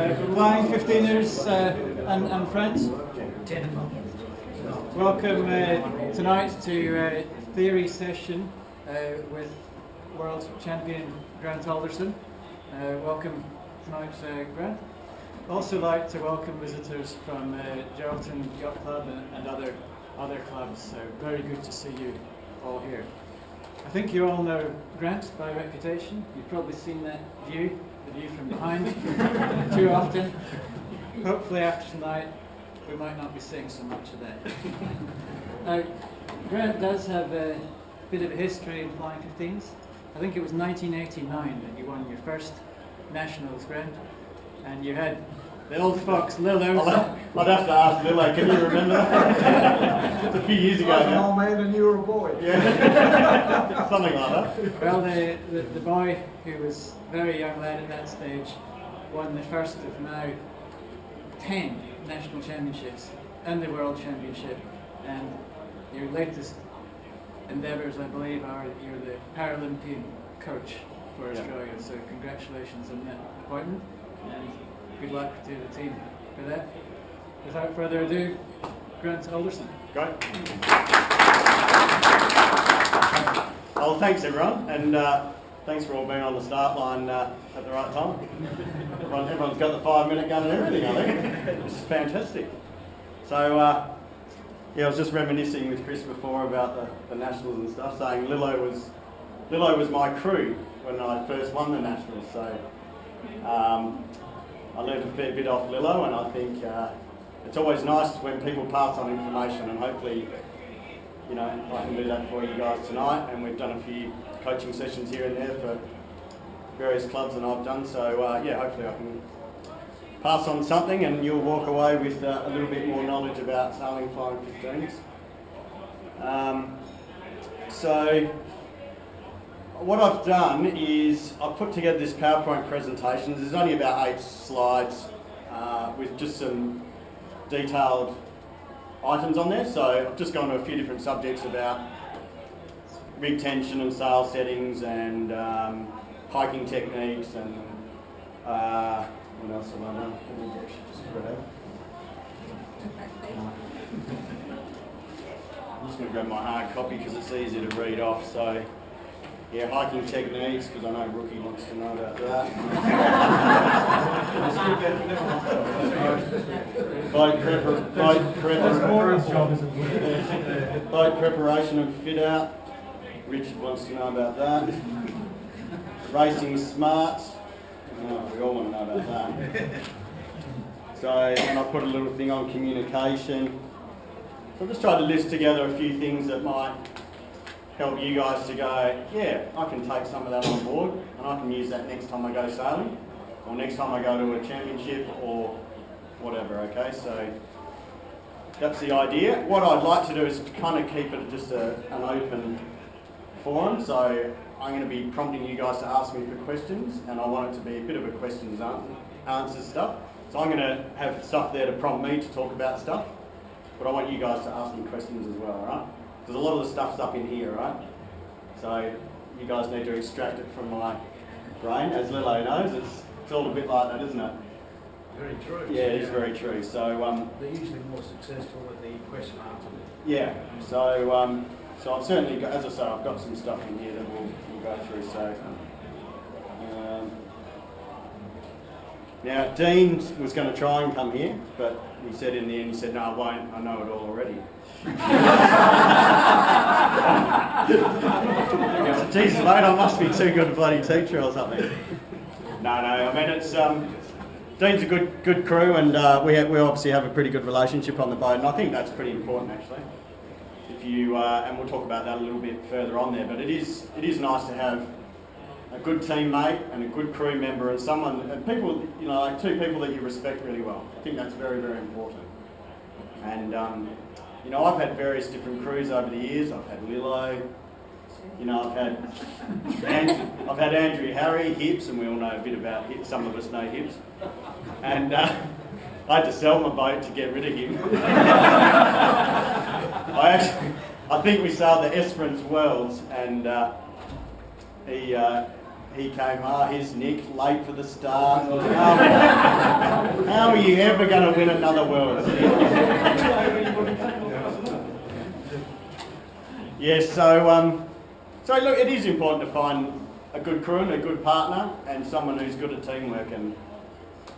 Flying 15ers and friends, welcome tonight to theory session with world champion Grant Alderson. Welcome tonight, Grant. Also like to welcome visitors from Geraldton Yacht Club and other clubs. So very good to see you all here. I think you all know Grant by reputation. You've probably seen that view, the view from behind, too often. Hopefully after tonight we might not be seeing so much of that. Now, Grant does have a bit of a history in flying 15s. I think it was 1989 that you won your first nationals, Grant, and you had the old fox Lilo. I'd have to ask Lilo, can you remember that? It's a few years ago I was an now. old man and you were a boy. Yeah, something like that. Well, the boy, who was a very young lad at that stage, won the first of now 10 national championships and the world championship. And your latest endeavours, I believe, are you're the Paralympic coach for Australia. So congratulations on that appointment, and good luck to the team for that. Without further ado, Grant Alderson. Great. Well, thanks everyone, and thanks for all being on the start line at the right time. Everyone's got the 5-minute gun and everything, I think. It's fantastic. So, yeah, I was just reminiscing with Chris before about the nationals and stuff, saying Lilo was my crew when I first won the nationals. So I learned a fair bit off Lilo, and I think it's always nice when people pass on information, and hopefully, you know, I can do that for you guys tonight. And we've done a few coaching sessions here and there for various clubs that I've done. So yeah, hopefully I can pass on something, and you'll walk away with a little bit more knowledge about sailing flying 15s. So what I've done is I've put together this PowerPoint presentation. There's only about 8 slides with just some detailed items on there. So I've just gone to a few different subjects about rig tension and sail settings and hiking techniques and what else have I done? I'm just going to grab my hard copy because it's easier to read off. So yeah, hiking techniques, because I know Rookie wants to know about that. Boat preparation and fit out. Richard wants to know about that. Racing smarts. Oh, we all want to know about that. So, and I put a little thing on communication. So I just tried to list together a few things that might help you guys to go, yeah, I can take some of that on board and I can use that next time I go sailing or next time I go to a championship or whatever, okay? So that's the idea. What I'd like to do is to kind of keep it just an open forum. So I'm going to be prompting you guys to ask me for questions, and I want it to be a bit of a questions answers stuff. So I'm going to have stuff there to prompt me to talk about stuff, but I want you guys to ask me questions as well, alright? Because a lot of the stuff's up in here, right? So you guys need to extract it from my brain. As Lilo knows, it's all a bit like that, isn't it? Very true. Yeah, it is very true. So they're usually more successful with the question answer. yeah. So so I've certainly got, as I say, I've got some stuff in here that we'll go through. So now Dean was going to try and come here, but he said in the end, he said, no, I won't. I know it all already. Geez, mate, I must be too good a bloody teacher or something. No, I mean, it's Dean's a good crew, and we obviously have a pretty good relationship on the boat, and I think that's pretty important actually. If you and we'll talk about that a little bit further on there, but it is nice to have a good teammate and a good crew member and someone and people, you know, like 2 people that you respect really well. I think that's very, very important. And you know, I've had various different crews over the years. I've had Lilo, you know, I've had Andrew Harry, Hips, and we all know a bit about Hips. Some of us know Hips. And I had to sell my boat to get rid of him. I think we sailed the Esperance Worlds, and he came, here's Nick, late for the start. How are you ever going to win another World? Yes, so look, it is important to find a good crew and a good partner and someone who's good at teamwork. And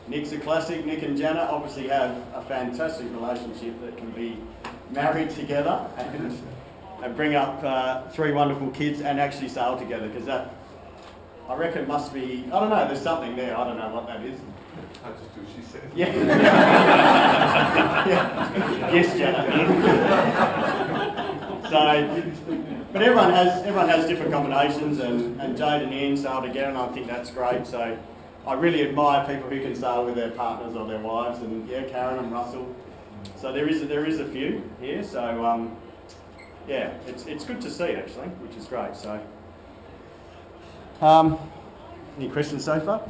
Nick's a classic. Nick and Jana obviously have a fantastic relationship that can be married together and bring up 3 wonderful kids and actually sail together, because that, I reckon, must be, I don't know, there's something there, I don't know what that is. I just do what she said. Yeah. Yeah. Yes, Jana. So, but everyone has different combinations, and Jade and Ian sail together, and I think that's great. So I really admire people who can sail with their partners or their wives, and yeah, Karen and Russell. So there is a few here. So yeah, it's good to see actually, which is great. So any questions so far?